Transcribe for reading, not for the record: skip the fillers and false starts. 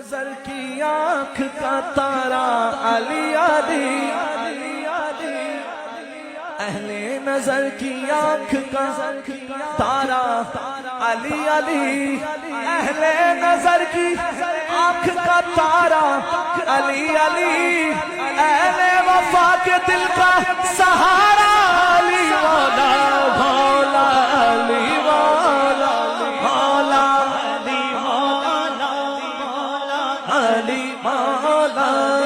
نظر کی آنکھ کا تارا علی علی، اہل نظر کی آنکھ کا تارا علی علی، اہل نظر کی آنکھ کا تارا علی علی، اہل وفا کے دل کا سہارا علی والا، بھولا علی والا، بھولا علی والا، علی والا